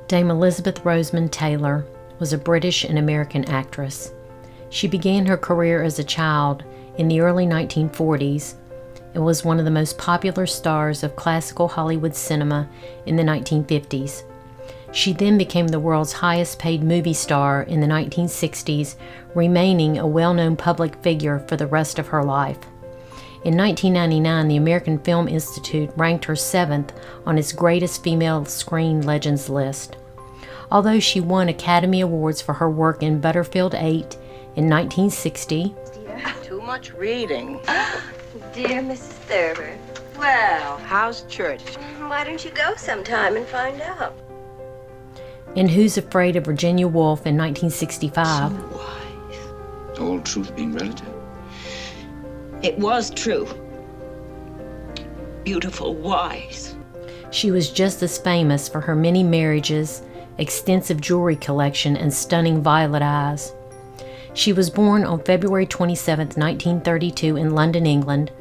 Dame Elizabeth Rosemond Taylor was a British and American actress. She began her career as a child in the early 1940s and was one of the most popular stars of classical Hollywood cinema in the 1950s. She then became the world's highest-paid movie star in the 1960s, remaining a well-known public figure for the rest of her life. In 1999, the American Film Institute ranked her 7th on its Greatest Female Screen Legends list. Although she won Academy Awards for her work in Butterfield 8 in 1960. Too much reading. Dear Mrs. Thurber. Well, how's church? Why don't you go sometime and find out? In Who's Afraid of Virginia Woolf in 1965. So wise. All truth being relative. It was true. Beautiful, wise. She was just as famous for her many marriages, extensive jewelry collection, and stunning violet eyes. She was born on February 27, 1932 in London, England.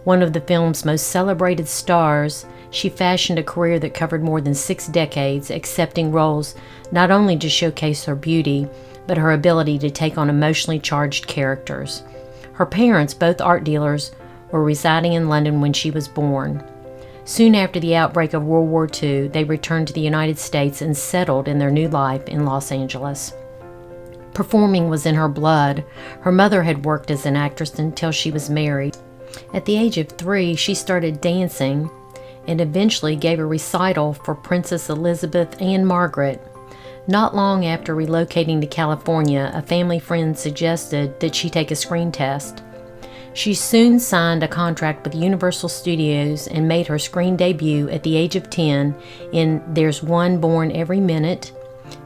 One of the film's most celebrated stars, she fashioned a career that covered more than 6 decades, accepting roles not only to showcase her beauty, but her ability to take on emotionally charged characters. Her parents, both art dealers, were residing in London when she was born. Soon after the outbreak of World War II, they returned to the United States and settled in their new life in Los Angeles. Performing was in her blood. Her mother had worked as an actress until she was married. At the age of 3, she started dancing and eventually gave a recital for Princess Elizabeth and Margaret. Not long after relocating to California, a family friend suggested that she take a screen test. She soon signed a contract with Universal Studios and made her screen debut at the age of 10 in There's One Born Every Minute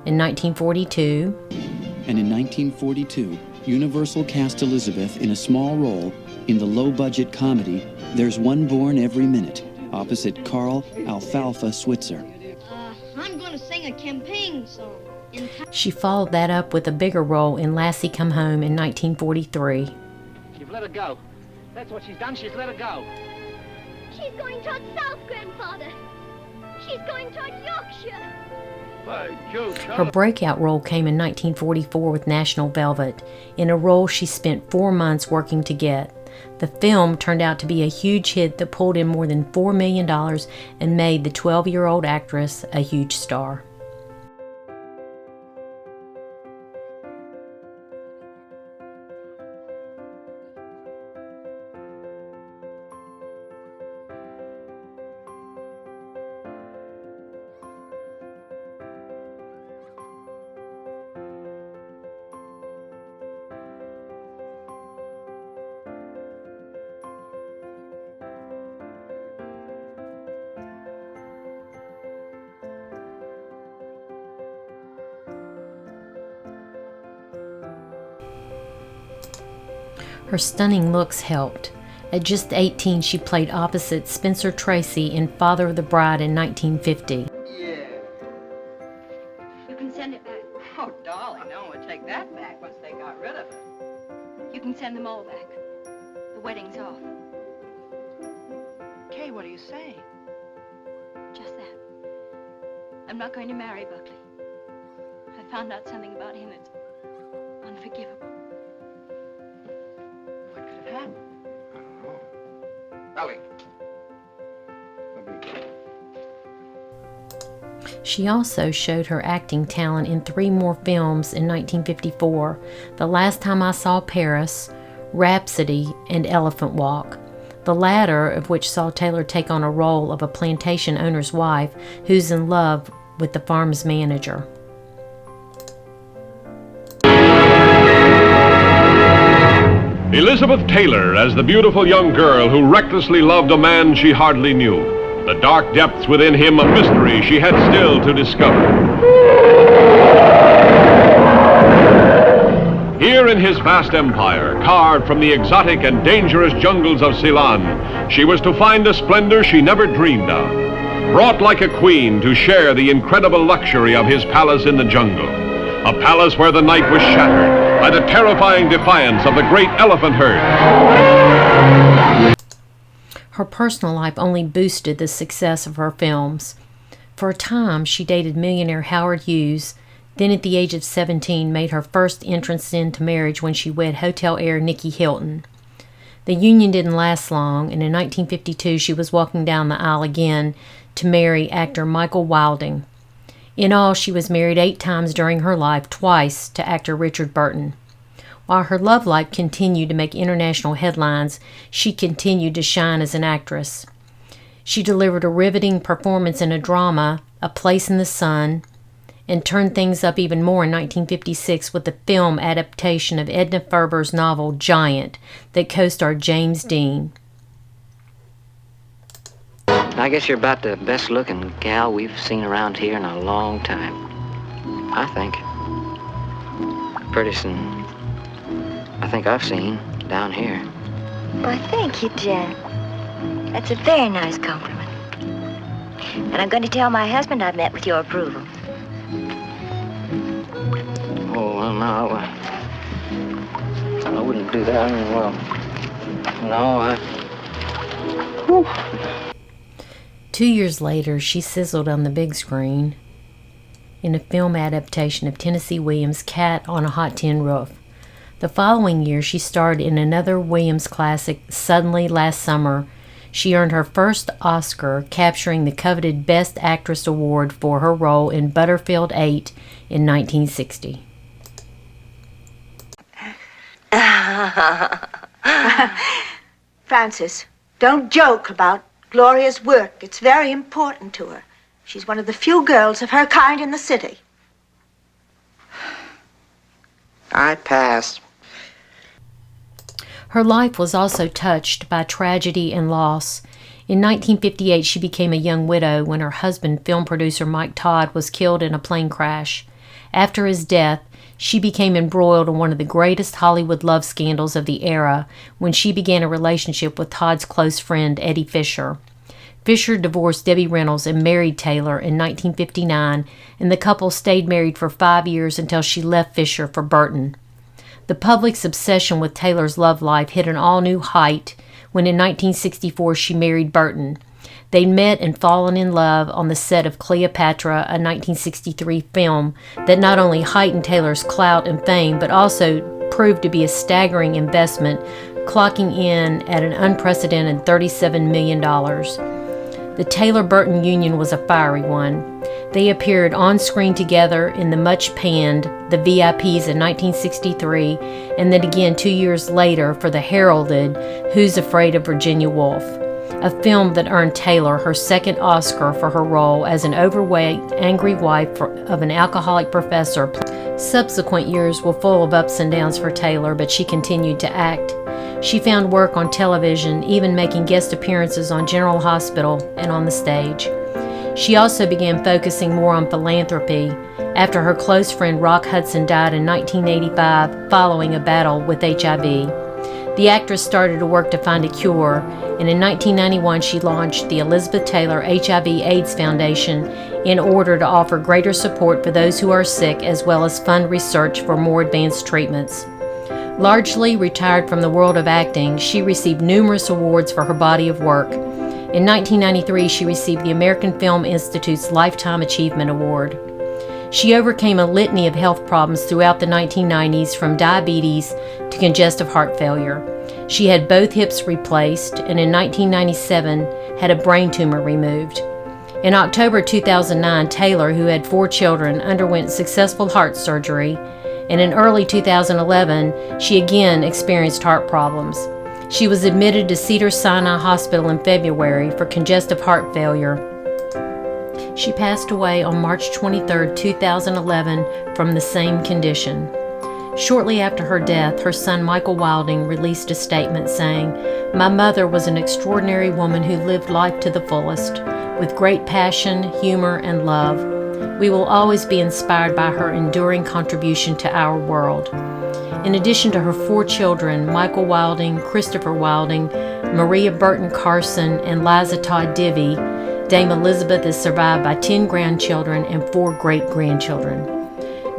in 1942. And in 1942, Universal cast Elizabeth in a small role in the low-budget comedy There's One Born Every Minute, opposite Carl Alfalfa Switzer. I'm going to sing a campaign song. She followed that up with a bigger role in Lassie Come Home in 1943. You've let her go. That's what she's done. She's let her go. She's going towards South, Grandfather. She's going towards Yorkshire. Her breakout role came in 1944 with National Velvet, in a role she spent 4 months working to get. The film turned out to be a huge hit that pulled in more than $4 million and made the 12-year-old actress a huge star. Her stunning looks helped. At just 18, she played opposite Spencer Tracy in Father of the Bride in 1950. Yeah. You can send it back. Oh, darling, no one would take that back once they got rid of it. You can send them all back. The wedding's off. Kay, what are you saying? Just that. I'm not going to marry Buckley. I found out something about him that's unforgivable. What could have happened? I don't know. Ellie. Let me go. She also showed her acting talent in 3 more films in 1954, The Last Time I Saw Paris, Rhapsody, and Elephant Walk, the latter of which saw Taylor take on a role of a plantation owner's wife who's in love with the farm's manager. Elizabeth Taylor as the beautiful young girl who recklessly loved a man she hardly knew. The dark depths within him a mystery she had still to discover. Here in his vast empire, carved from the exotic and dangerous jungles of Ceylon, she was to find a splendor she never dreamed of. Brought like a queen to share the incredible luxury of his palace in the jungle. a palace where the night was shattered by the terrifying defiance of the great elephant herd. Her personal life only boosted the success of her films. For a time, she dated millionaire Howard Hughes, then at the age of 17 made her first entrance into marriage when she wed hotel heir Nicky Hilton. The union didn't last long, and in 1952 she was walking down the aisle again to marry actor Michael Wilding. In all, she was married 8 times during her life, twice to actor Richard Burton. While her love life continued to make international headlines, she continued to shine as an actress. She delivered a riveting performance in a drama, A Place in the Sun, and turned things up even more in 1956 with the film adaptation of Edna Ferber's novel Giant that co-starred James Dean. I guess you're about the best-looking gal we've seen around here in a long time. I think. Prettiest I think I've seen down here. Why, thank you, Jack. That's a very nice compliment. And I'm going to tell my husband I've met with your approval. Oh, well, no, I wouldn't do that. I mean, well, no, Whew. 2 years later, she sizzled on the big screen in a film adaptation of Tennessee Williams' Cat on a Hot Tin Roof. The following year, she starred in another Williams classic, Suddenly Last Summer. She earned her first Oscar, capturing the coveted Best Actress award for her role in Butterfield 8 in 1960. Francis, don't joke about Gloria's work. It's very important to her. She's one of the few girls of her kind in the city. I pass. Her life was also touched by tragedy and loss. In 1958, she became a young widow when her husband, film producer Mike Todd, was killed in a plane crash. After his death, she became embroiled in one of the greatest Hollywood love scandals of the era when she began a relationship with Todd's close friend, Eddie Fisher. Fisher divorced Debbie Reynolds and married Taylor in 1959, and the couple stayed married for 5 years until she left Fisher for Burton. The public's obsession with Taylor's love life hit an all-new height when in 1964 she married Burton. They'd met and fallen in love on the set of Cleopatra, a 1963 film that not only heightened Taylor's clout and fame, but also proved to be a staggering investment, clocking in at an unprecedented $37 million. The Taylor-Burton union was a fiery one. They appeared on screen together in the much-panned The VIPs in 1963, and then again 2 years later for the heralded Who's Afraid of Virginia Woolf, a film that earned Taylor her second Oscar for her role as an overweight, angry wife of an alcoholic professor. Subsequent years were full of ups and downs for Taylor, but she continued to act. She found work on television, even making guest appearances on General Hospital and on the stage. She also began focusing more on philanthropy after her close friend Rock Hudson died in 1985 following a battle with HIV. The actress started to work to find a cure, and in 1991 she launched the Elizabeth Taylor HIV/AIDS Foundation in order to offer greater support for those who are sick as well as fund research for more advanced treatments. Largely retired from the world of acting, she received numerous awards for her body of work. In 1993, she received the American Film Institute's Lifetime Achievement Award. She overcame a litany of health problems throughout the 1990s, from diabetes to congestive heart failure. She had both hips replaced, and in 1997 had a brain tumor removed. In October 2009, Taylor, who had 4 children, underwent successful heart surgery, and in early 2011, she again experienced heart problems. She was admitted to Cedars-Sinai Hospital in February for congestive heart failure. She passed away on March 23, 2011 from the same condition. Shortly after her death, her son Michael Wilding released a statement saying, "My mother was an extraordinary woman who lived life to the fullest, with great passion, humor, and love. We will always be inspired by her enduring contribution to our world." In addition to her 4 children, Michael Wilding, Christopher Wilding, Maria Burton Carson, and Liza Todd Divvy, Dame Elizabeth is survived by 10 grandchildren and 4 great-grandchildren.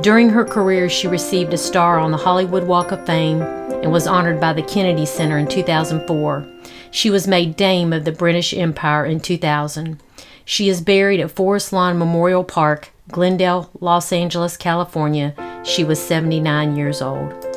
During her career, she received a star on the Hollywood Walk of Fame and was honored by the Kennedy Center in 2004. She was made Dame of the British Empire in 2000. She is buried at Forest Lawn Memorial Park, Glendale, Los Angeles, California. She was 79 years old.